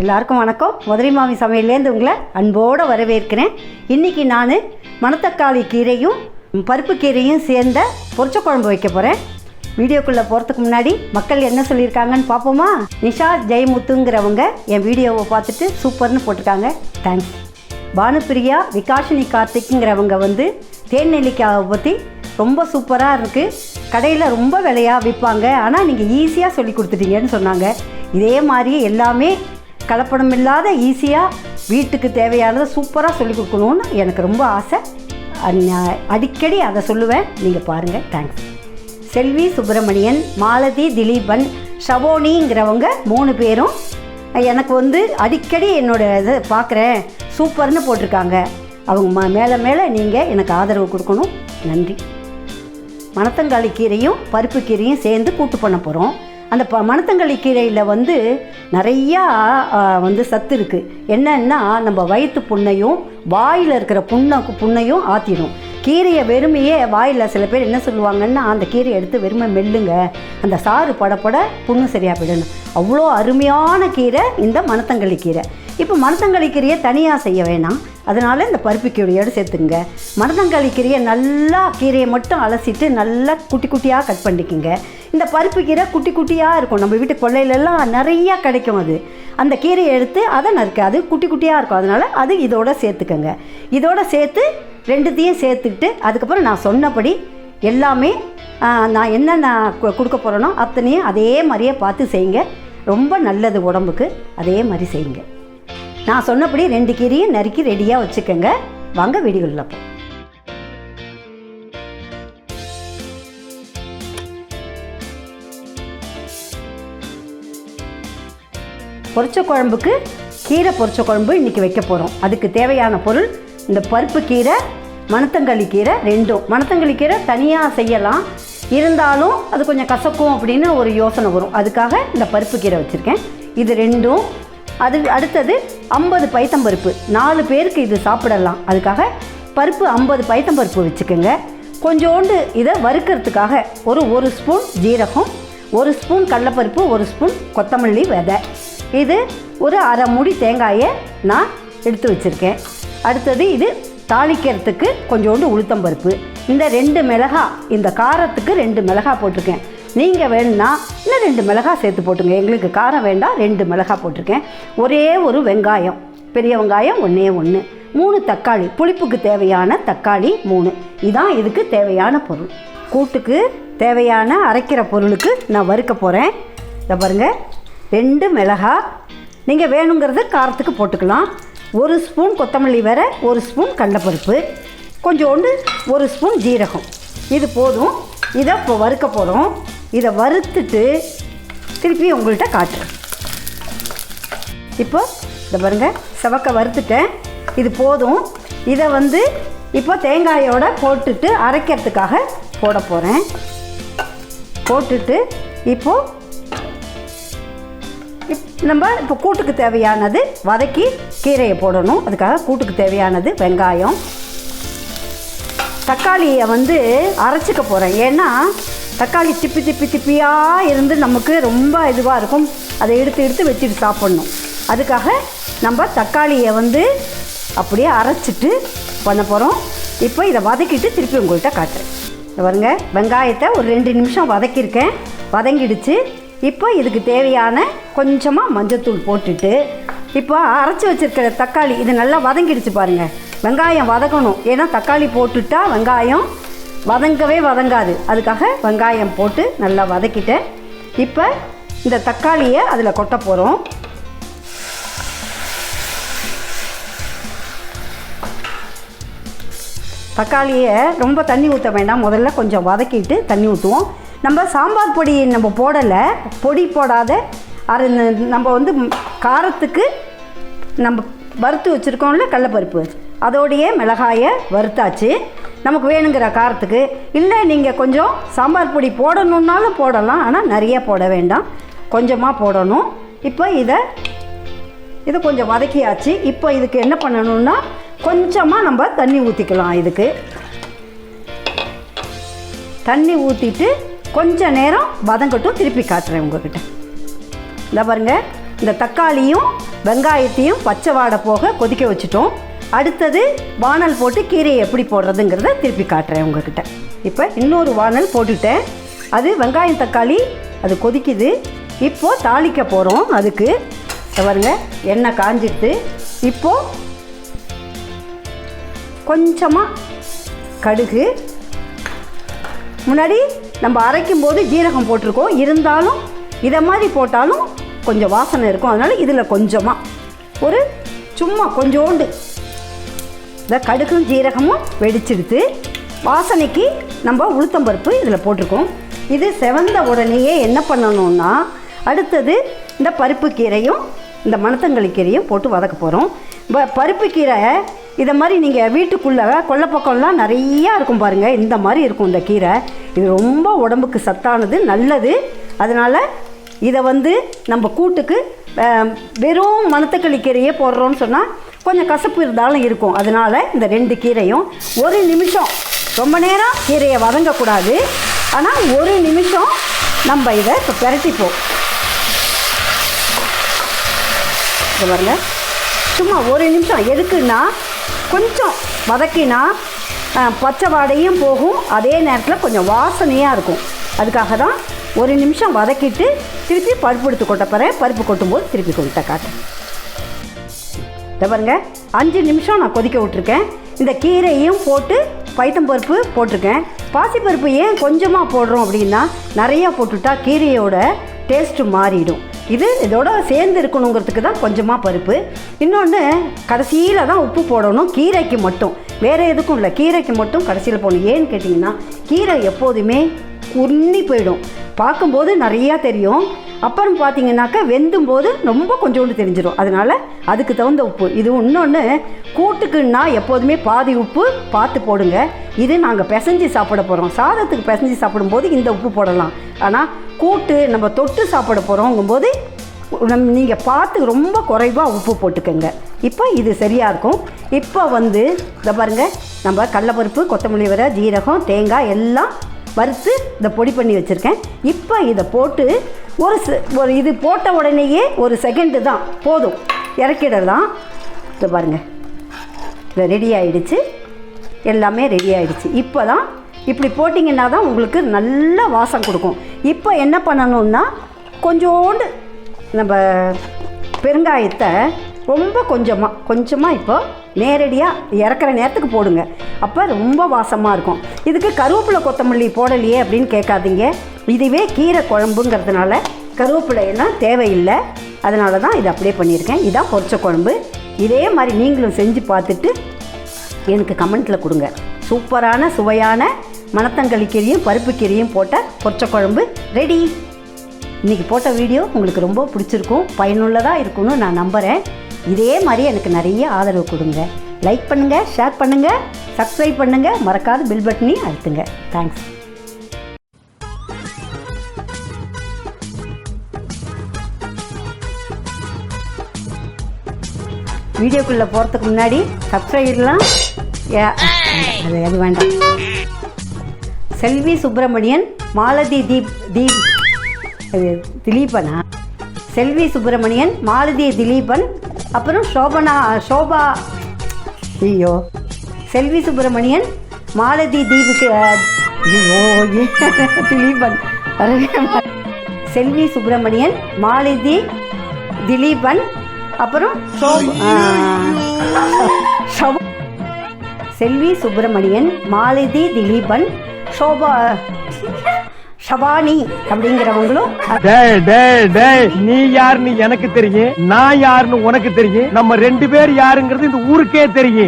எல்லாருக்கும் வணக்கம். மதுரை மாமி சமையல்லேருந்து உங்களை அன்போடு வரவேற்கிறேன். இன்றைக்கி நான் மணத்தக்காளி கீரையும் பருப்பு கீரையும் சேர்ந்த பொரிச்ச குழம்பு வைக்க போகிறேன். வீடியோக்குள்ளே போகிறதுக்கு முன்னாடி மக்கள் என்ன சொல்லியிருக்காங்கன்னு பார்ப்போமா? நிஷா ஜெயமுத்துங்கிறவங்க என் வீடியோவை பார்த்துட்டு சூப்பர்னு போட்டிருக்காங்க, தேங்க்ஸ். பானுப்பிரியா விகாஷினி கார்த்திக்ங்கிறவங்க தேன் நெல்லிக்காவை பற்றி ரொம்ப சூப்பராக இருக்குது, கடையில் ரொம்ப விலையாக விற்பாங்க, ஆனால் நீங்கள் ஈஸியாக சொல்லி கொடுத்துட்டீங்கன்னு சொன்னாங்க. இதே மாதிரி எல்லாமே கலப்படம் இல்லாத ஈஸியாக வீட்டுக்கு தேவையானதை சூப்பராக சொல்லி கொடுக்கணுன்னு எனக்கு ரொம்ப ஆசை. அடிக்கடி அதை சொல்லுவேன், நீங்கள் பாருங்கள், தேங்க்ஸ். செல்வி சுப்பிரமணியன், மாலதி திலீபன், ஷவோனிங்கிறவங்க 3 பேரும் எனக்கு அடிக்கடி என்னோடய இதை பார்க்குறேன் சூப்பர்னு போட்டிருக்காங்க. அவங்க மேலே நீங்கள் எனக்கு ஆதரவு கொடுக்கணும், நன்றி. மணத்தங்காளி கீரையும் பருப்பு கீரையும் சேர்ந்து கூட்டு பண்ண போகிறோம். அந்த மணத்தங்காளி கீரையில் நிறையா சத்து இருக்குது. என்னன்னா நம்ம வயிற்று புண்ணையும் வாயில் இருக்கிற புண்ணையும் ஆற்றிடும். கீரையை வெறுமையே வாயில் சில பேர் என்ன சொல்லுவாங்கன்னா, அந்த கீரையை எடுத்து வெறுமை மெல்லுங்க, அந்த சாறு படப்பட புண்ணு சரியாக போயிடணும். அவ்வளோ அருமையான கீரை இந்த மணத்தங்காளி கீரை. இப்போ மணத்தங்காளி கீரையை தனியாக செய்ய வேணாம், அதனால் இந்த பருப்பு கீரையோடு சேர்த்துங்க. மணத்தங்காளி கீரையை நல்லா கீரையை மட்டும் அலசிட்டு நல்லா குட்டி குட்டியாக கட் பண்ணிக்கோங்க. இந்த பருப்பு கீரை குட்டி குட்டியாக இருக்கும், நம்ம வீட்டு கொள்ளையிலலாம் நிறையா கிடைக்கும். அந்த கீரையை எடுத்து அதை நறுக்காது, குட்டி குட்டியாக இருக்கும், அதனால் அது இதோட சேர்த்துக்கங்க. இதோட சேர்த்து ரெண்டுத்தையும் சேர்த்துக்கிட்டு அதுக்கப்புறம் நான் சொன்னபடி எல்லாமே நான் என்னென்ன கொடுக்க போகிறேனோ அத்தனையும் அதே மாதிரியே பார்த்து செய்யுங்க. ரொம்ப நல்லது உடம்புக்கு, அதே மாதிரி செய்யுங்க. நான் சொன்னபடி 2 கீரையும் நறுக்கி ரெடியாக வச்சுக்கோங்க. வாங்க வீடியோவில் போ. பொரிச்ச குழம்புக்கு கீரை பொரிச்ச குழம்பு இன்றைக்கி வைக்க போகிறோம். அதுக்கு தேவையான பொருள் இந்த பருப்பு கீரை, மணத்தங்காளி கீரை ரெண்டும். மணத்தங்காளி கீரை தனியாக செய்யலாம், இருந்தாலும் அது கொஞ்சம் கசக்கும் அப்படின்னு ஒரு யோசனை வரும், அதுக்காக இந்த பருப்பு கீரை வச்சுருக்கேன். இது ரெண்டும். அது அடுத்தது 50 பைத்தம்பருப்பு, 4 பேருக்கு இது சாப்பிடலாம், அதுக்காக பருப்பு 50 பைத்தம்பருப்பு வச்சுக்கோங்க. கொஞ்சோண்டு இதை வறுக்கிறதுக்காக ஒரு ஸ்பூன் ஜீரகம், 1 ஸ்பூன் கடலைப்பருப்பு, 1 ஸ்பூன் கொத்தமல்லி விதை, இது ஒரு அரை மூடி தேங்காயை நான் எடுத்து வச்சுருக்கேன். அடுத்தது இது தாளிக்கிறதுக்கு கொஞ்சோண்டு உளுத்தம்பருப்பு, இந்த 2 மிளகாய், இந்த காரத்துக்கு 2 மிளகாய் போட்டிருக்கேன். நீங்கள் வேணும்னா இன்னும் 2 மிளகாய் சேர்த்து போட்டுங்க, எங்களுக்கு காரம் வேண்டாம், 2 மிளகாய் போட்டிருக்கேன். ஒரே ஒரு வெங்காயம், பெரிய வெங்காயம் 1, 3 தக்காளி, புளிப்புக்கு தேவையான தக்காளி 3. இதுதான் இதுக்கு தேவையான பொருள். கூட்டுக்கு தேவையான அரைக்கிற பொருளுக்கு நான் வறுக்க போகிறேன். இதை பாருங்கள், 2 மிளகாய், நீங்கள் வேணுங்கிறது காரத்துக்கு போட்டுக்கலாம். 1 ஸ்பூன் கொத்தமல்லி வேற, 1 ஸ்பூன் கடலைப்பருப்பு, கொஞ்சோண்டு 1 ஸ்பூன் ஜீரகம், இது போதும். இதை இப்போ வறுக்க போகிறோம். இதை வறுத்துட்டு திருப்பி உங்கள்கிட்ட காட்டுறேன். இப்போ இதை பாருங்கள், செவக்க வறுத்துட்டேன், இது போதும். இதை இப்போ தேங்காயோடு போட்டுட்டு அரைக்கிறதுக்காக போட போகிறேன். போட்டுட்டு இப்போது நம்ம இப்போ கூட்டுக்கு தேவையானது வதக்கி கீரையை போடணும். அதுக்காக கூட்டுக்கு தேவையானது வெங்காயம், தக்காளியை அரைச்சிக்க போகிறேன். ஏன்னா தக்காளி திப்பியாக இருந்து நமக்கு ரொம்ப இதுவாக இருக்கும், அதை எடுத்து வச்சுட்டு சாப்பிட்ணும். அதுக்காக நம்ம தக்காளியை அப்படியே அரைச்சிட்டு பண்ண போகிறோம். இப்போ இதை வதக்கிட்டு திருப்பி உங்கள்கிட்ட காட்டுறேன். பாருங்க, வெங்காயத்தை ஒரு 2 நிமிஷம் வதக்கியிருக்கேன், வதங்கிடுச்சு. இப்போ இதுக்கு தேவையான கொஞ்சமாக மஞ்சத்தூள் போட்டுட்டு இப்போ அரைச்சி வச்சுருக்கிற தக்காளி இது நல்லா வதங்கிடுச்சு பாருங்கள். வெங்காயம் வதக்கணும், ஏன்னா தக்காளி போட்டுட்டா வெங்காயம் வதங்காது, அதுக்காக வெங்காயம் போட்டு நல்லா வதக்கிட்டேன். இப்போ இந்த தக்காளியை அதில் கொட்ட போகிறோம். தக்காளியை ரொம்ப தண்ணி ஊற்ற வேண்டாம், முதல்ல கொஞ்சம் வதக்கிட்டு தண்ணி ஊற்றுவோம். நம்ம சாம்பார் பொடி நம்ம போடலை, பொடி போடாத நம்ம காரத்துக்கு நம்ம வறுத்து வச்சுருக்கோம்ல கடலைப்பருப்பு, அதோடைய மிளகாயை வறுத்தாச்சு. நமக்கு வேணுங்கிற காரத்துக்கு இல்லை, நீங்கள் கொஞ்சம் சாம்பார் பொடி போடணுன்னாலும் போடலாம், ஆனால் நிறைய போட வேண்டாம், கொஞ்சமாக போடணும். இப்போ இதை கொஞ்சம் வதக்கியாச்சு. இப்போ இதுக்கு என்ன பண்ணணுன்னா கொஞ்சமாக நம்ம தண்ணி ஊற்றிக்கலாம். இதுக்கு தண்ணி ஊற்றிட்டு கொஞ்ச நேரம் வதங்கட்டும், திருப்பி காட்டுறேன் உங்கள்கிட்ட. இந்த பாருங்கள், இந்த தக்காளியும் வெங்காயத்தையும் பச்சை வாடை போக கொதிக்க வச்சுட்டோம். அடுத்தது வானல் போட்டு கீரையை எப்படி போடுறதுங்கிறத திருப்பி காட்டுறேன் உங்ககிட்ட. இப்போ இன்னொரு வானல் போட்டுட்டேன். அது வெங்காயம் தக்காளி அது கொதிக்குது. இப்போது தாளிக்க போகிறோம். அதுக்கு பாருங்க எண்ணெய் காஞ்சிடுது. இப்போது கொஞ்சமாக கடுகு, முன்னாடி நம்ம அரைக்கும் போது ஜீரகம் போட்டிருக்கோம், இருந்தாலும் இதை மாதிரி போட்டாலும் கொஞ்சம் வாசனை இருக்கும். அதனால் இதில் கொஞ்சமாக ஒரு சும்மா கொஞ்சோண்டு இந்த கடுகும் ஜீரகமும் வெடிச்சிடுது. வாசனைக்கு நம்ம உளுத்தம்பருப்பு இதில் போட்டிருக்கோம். இது செவந்த உடனேயே என்ன பண்ணணும்னா அடுத்தது இந்த பருப்பு கீரையும் இந்த மணத்தங்களி கீரையும் போட்டு வதக்க போகிறோம். பருப்பு கீரை இதை மாதிரி நீங்கள் வீட்டுக்குள்ளே கொல்லைப்பக்கம்லாம் நிறையா இருக்கும் பாருங்கள். இந்த மாதிரி இருக்கும் இந்த கீரை. இது ரொம்ப உடம்புக்கு சத்தானது, நல்லது. அதனால் இதை நம்ம கூட்டுக்கு வெறும் மணத்தக்காளி கீரையே போடுறோன்னு சொன்னால் கொஞ்சம் கசப்பு இருந்தாலும் இருக்கும். அதனால் இந்த 2 கீரையும் ஒரு நிமிஷம், ரொம்ப நேரம் கீரையை வதங்கக்கூடாது, ஆனால் ஒரு நிமிஷம் நம்ம இதை இப்போ பிரட்டிப்போம். இதை பாருங்க, சும்மா ஒரு நிமிஷம். எதுக்குன்னா கொஞ்சம் வதக்கினா பச்சை வாடையும் போகும், அதே நேரத்தில் கொஞ்சம் வாசனையாக இருக்கும். அதுக்காக தான் ஒரு நிமிஷம் வதக்கிட்டு திருப்பி பருப்பு எடுத்து கொட்ட போகிறேன். பருப்பு கொட்டும்போது திருப்பி கொட்ட காட்டேன். இதை பாருங்க, 5 நிமிஷம் நான் கொதிக்க விட்டுருக்கேன். இந்த கீரையும் போட்டு பைத்தம்பருப்பு போட்டிருக்கேன். பாசிப்பருப்பு ஏன் கொஞ்சமாக போடுறோம் அப்படின்னா நிறையா போட்டுட்டா கீரையோட டேஸ்ட்டு மாறிடும். இதோட சேர்ந்து இருக்கணுங்கிறதுக்கு தான் கொஞ்சமாக பருப்பு. இன்னொன்று கடைசியில் தான் உப்பு போடணும், கீரைக்கு மட்டும், வேறு எதுக்கும் இல்லை, கீரைக்கு மட்டும் கடைசியில் போடணும். ஏன்னு கேட்டிங்கன்னா கீரை எப்போதுமே குன்னி போயிடும். பார்க்கும்போது நிறையா தெரியும், அப்புறம் பார்த்தீங்கன்னாக்கா வெந்தும் போது ரொம்ப கொஞ்சோண்டு தெரிஞ்சிடும். அதனால் அதுக்கு தகுந்த உப்பு. இது இன்னொன்று கூட்டுக்குன்னா எப்போதுமே பாதி உப்பு பார்த்து போடுங்க. இது நாங்கள் பிசைஞ்சு சாப்பிட போகிறோம். சாதத்துக்கு பிசைஞ்சு சாப்பிடும்போது இந்த உப்பு போடலாம். ஆனால் கூட்டு நம்ம தொட்டு சாப்பிட போகிறோங்கும்போது நீங்கள் பார்த்து ரொம்ப குறைவாக உப்பு போட்டுக்கோங்க. இப்போ இது சரியாக இருக்கும். இப்போ இதை பாருங்கள், நம்ம கடலைப்பருப்பு, கொத்தமல்லி விதை, ஜீரகம், தேங்காய் எல்லாம் வறுத்து இதை பொடி பண்ணி வச்சுருக்கேன். இப்போ இதை போட்டு ஒரு இது போட்ட உடனேயே ஒரு செகண்டு தான் போதும், இறக்கிடலாம். இதை பாருங்கள், இதை ரெடி ஆகிடுச்சு, எல்லாமே ரெடி ஆகிடுச்சு. இப்போ தான் இப்படி போட்டிங்கன்னா தான் உங்களுக்கு நல்ல வாசம் கொடுக்கும். இப்போ என்ன பண்ணணுன்னா கொஞ்சோண்டு நம்ம பெருங்காயத்தை ரொம்ப கொஞ்சமாக இப்போ நேரடியாக இறக்குற நேரத்துக்கு போடுங்க. அப்போ ரொம்ப வாசமாக இருக்கும். இதுக்கு கருவேப்பிலை கொத்தமல்லி போடலையே அப்படின்னு கேட்காதீங்க. இதுவே கீரை குழம்புங்கிறதுனால கருவேப்பிலையெல்லாம் தேவையில்லை. அதனால தான் இதை அப்படியே பண்ணியிருக்கேன். இதுதான் பொரிச்ச குழம்பு. இதே மாதிரி நீங்களும் செஞ்சு பார்த்துட்டு எனக்கு கமெண்ட்டில் கொடுங்க. சூப்பரான சுவையான மணத்தங்களி கீரையும் பருப்பு கீரையும் போட்ட பொரிச்ச குழம்பு ரெடி. இன்றைக்கி போட்ட வீடியோ உங்களுக்கு ரொம்ப பிடிச்சிருக்கும், பயனுள்ளதாக இருக்கும்னு நான் நம்புகிறேன். இதே மாதிரி எனக்கு நிறைய ஆதரவு கொடுங்க. லைக் பண்ணுங்கள், ஷேர் பண்ணுங்கள், சப்ஸ்கிரைப் பண்ணுங்கள், மறக்காத பில் பட்டனையும் அழுத்துங்க. தேங்க்ஸ். வீடியோக்குள்ளே போகிறதுக்கு முன்னாடி சப்ஸ்கிரைப்லாம் அது வேண்டாம். செல்வி சுப்பிரமணியன், மாலதி திலீபனா, செல்வி சுப்பிரமணியன், மாலதி திலீபன், அப்புறம் சோபா ஐயோ செல்வி சுப்பிரமணியன், மாலதி திலீபன், செல்வி சுப்பிரமணியன், மாலதி திலீபன், அப்புறம் செல்வி சுப்பிரமணியன், மாலதி திலீபன், ஷபானி அப்படிங்கிறவங்களும். நீ யாருன்னு எனக்கு தெரியும், நான் யாருன்னு உனக்கு தெரியும், நம்ம 2 பேர் யாருங்கிறது இந்த ஊருக்கே தெரியும்.